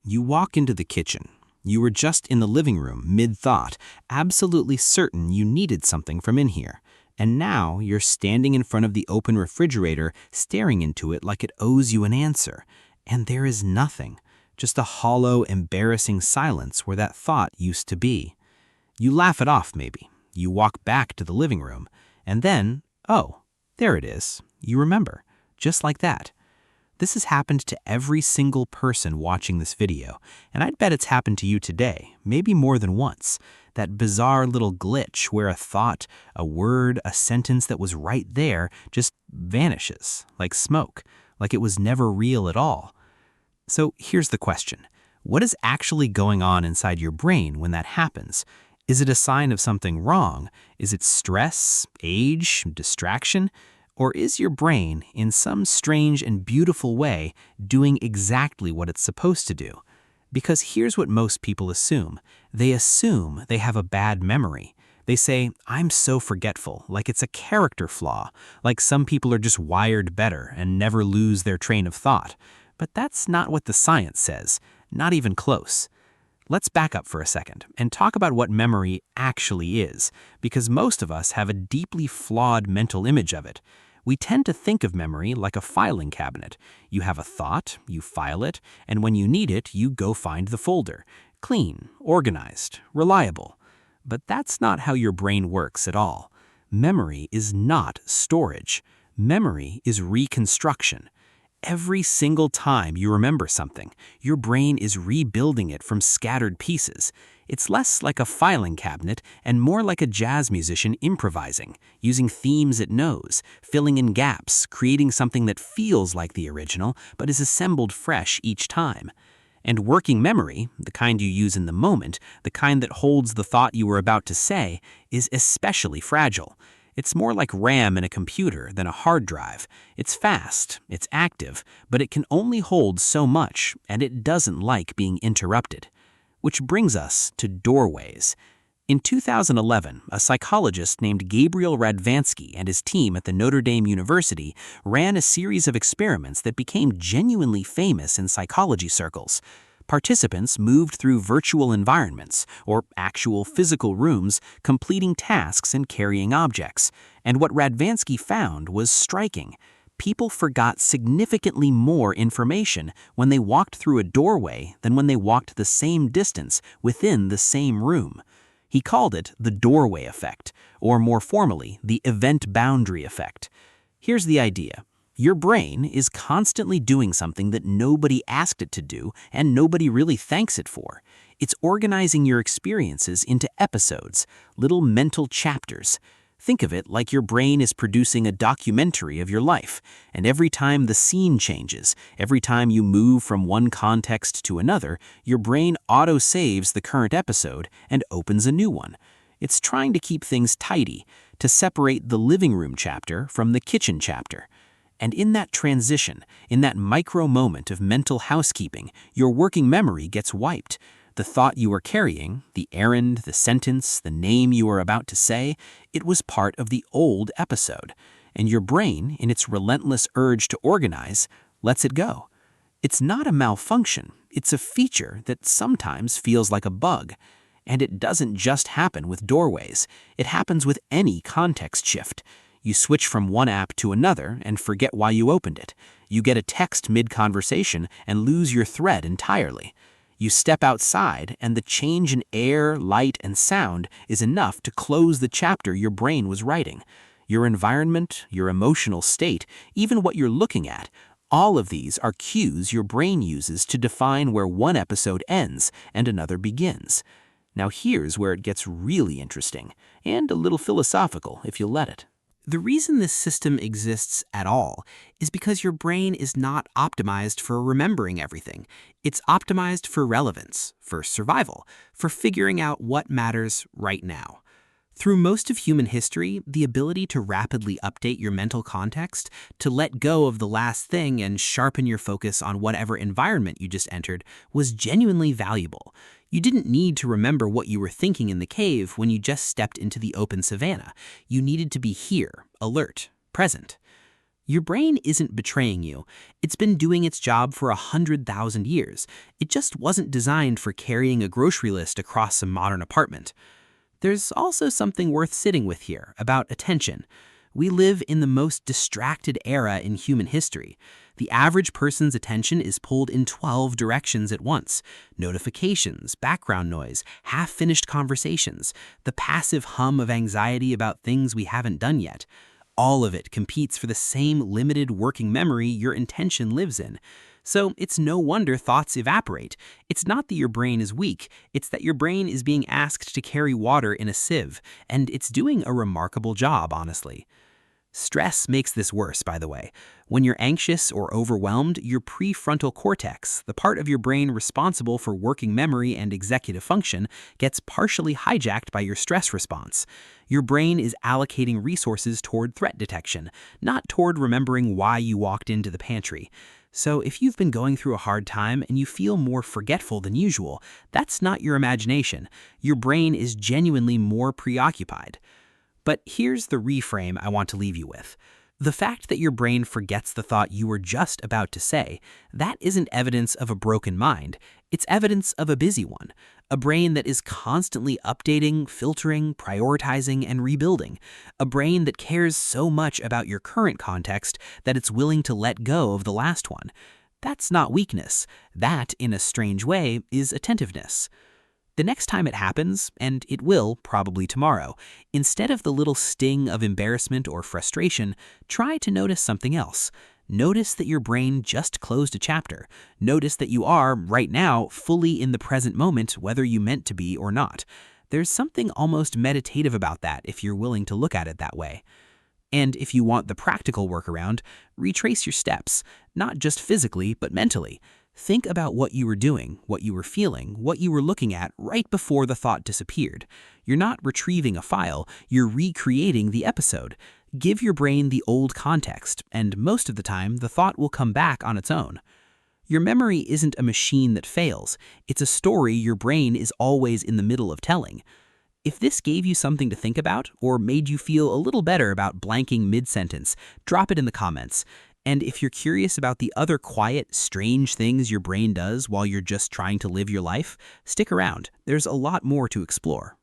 You walk into the kitchen. You were just in the living room, mid-thought, absolutely certain you needed something from in here. And now you're standing in front of the open refrigerator, staring into it like it owes you an answer. And there is nothing, just a hollow, embarrassing silence where that thought used to be. You laugh it off, maybe. You walk back to the living room, and then, oh, there it is. You remember, just like that. This has happened to every single person watching this video, and I'd bet it's happened to you today, maybe more than once. That bizarre little glitch where a thought, a word, a sentence that was right there just vanishes, like smoke, like it was never real at all. So here's the question. What is actually going on inside your brain when that happens? Is it a sign of something wrong? Is it stress, age, distraction? Or is your brain, in some strange and beautiful way, doing exactly what it's supposed to do? Because here's what most people assume. They assume they have a bad memory. They say, I'm so forgetful, like it's a character flaw, like some people are just wired better and never lose their train of thought. But that's not what the science says, not even close. Let's back up for a second and talk about what memory actually is, because most of us have a deeply flawed mental image of it. We tend to think of memory like a filing cabinet. You have a thought, you file it, and when you need it, you go find the folder. Clean, organized, reliable. But that's not how your brain works at all. Memory is not storage. Memory is reconstruction. Every single time you remember something, your brain is rebuilding it from scattered pieces. It's less like a filing cabinet and more like a jazz musician improvising, using themes it knows, filling in gaps, creating something that feels like the original but is assembled fresh each time. And working memory, the kind you use in the moment, the kind that holds the thought you were about to say, is especially fragile. It's more like RAM in a computer than a hard drive. It's fast, it's active, but it can only hold so much, and it doesn't like being interrupted. Which brings us to doorways. In 2011, a psychologist named Gabriel Radvansky and his team at the Notre Dame University ran a series of experiments that became genuinely famous in psychology circles. Participants moved through virtual environments, or actual physical rooms, completing tasks and carrying objects. And what Radvansky found was striking. People forgot significantly more information when they walked through a doorway than when they walked the same distance within the same room. He called it the doorway effect, or more formally, the event boundary effect. Here's the idea. Your brain is constantly doing something that nobody asked it to do and nobody really thanks it for. It's organizing your experiences into episodes, little mental chapters. Think of it like your brain is producing a documentary of your life, and every time the scene changes, every time you move from one context to another, your brain auto-saves the current episode and opens a new one. It's trying to keep things tidy, to separate the living room chapter from the kitchen chapter. And in that transition, in that micro moment of mental housekeeping, your working memory gets wiped. The thought you were carrying, the errand, the sentence, the name you were about to say, it was part of the old episode. And your brain, in its relentless urge to organize, lets it go. It's not a malfunction. It's a feature that sometimes feels like a bug. And it doesn't just happen with doorways. It happens with any context shift. You switch from one app to another and forget why you opened it. You get a text mid-conversation and lose your thread entirely. You step outside and the change in air, light, and sound is enough to close the chapter your brain was writing. Your environment, your emotional state, even what you're looking at, all of these are cues your brain uses to define where one episode ends and another begins. Now here's where it gets really interesting, and a little philosophical if you'll let it. The reason this system exists at all is because your brain is not optimized for remembering everything. It's optimized for relevance, for survival, for figuring out what matters right now. Through most of human history, the ability to rapidly update your mental context, to let go of the last thing and sharpen your focus on whatever environment you just entered, was genuinely valuable. You didn't need to remember what you were thinking in the cave when you just stepped into the open savanna. You needed to be here, alert, present. Your brain isn't betraying you. It's been doing its job for 100,000 years. It just wasn't designed for carrying a grocery list across a modern apartment. There's also something worth sitting with here about attention. We live in the most distracted era in human history. The average person's attention is pulled in 12 directions at once. Notifications, background noise, half-finished conversations, the passive hum of anxiety about things we haven't done yet. All of it competes for the same limited working memory your intention lives in. So it's no wonder thoughts evaporate. It's not that your brain is weak, it's that your brain is being asked to carry water in a sieve, and it's doing a remarkable job, honestly. Stress makes this worse, by the way. When you're anxious or overwhelmed, your prefrontal cortex, the part of your brain responsible for working memory and executive function, gets partially hijacked by your stress response. Your brain is allocating resources toward threat detection, not toward remembering why you walked into the pantry. So if you've been going through a hard time and you feel more forgetful than usual, that's not your imagination. Your brain is genuinely more preoccupied. But here's the reframe I want to leave you with. The fact that your brain forgets the thought you were just about to say, that isn't evidence of a broken mind. It's evidence of a busy one. A brain that is constantly updating, filtering, prioritizing, and rebuilding. A brain that cares so much about your current context that it's willing to let go of the last one. That's not weakness. That, in a strange way, is attentiveness. The next time it happens, and it will probably tomorrow, instead of the little sting of embarrassment or frustration, try to notice something else. Notice that your brain just closed a chapter. Notice that you are, right now, fully in the present moment, whether you meant to be or not. There's something almost meditative about that if you're willing to look at it that way. And if you want the practical workaround, retrace your steps, not just physically, but mentally. Think about what you were doing, what you were feeling, what you were looking at right before the thought disappeared. You're not retrieving a file, you're recreating the episode. Give your brain the old context, and most of the time, the thought will come back on its own. Your memory isn't a machine that fails. It's a story your brain is always in the middle of telling. If this gave you something to think about, or made you feel a little better about blanking mid-sentence, drop it in the comments. And if you're curious about the other quiet, strange things your brain does while you're just trying to live your life, stick around. There's a lot more to explore.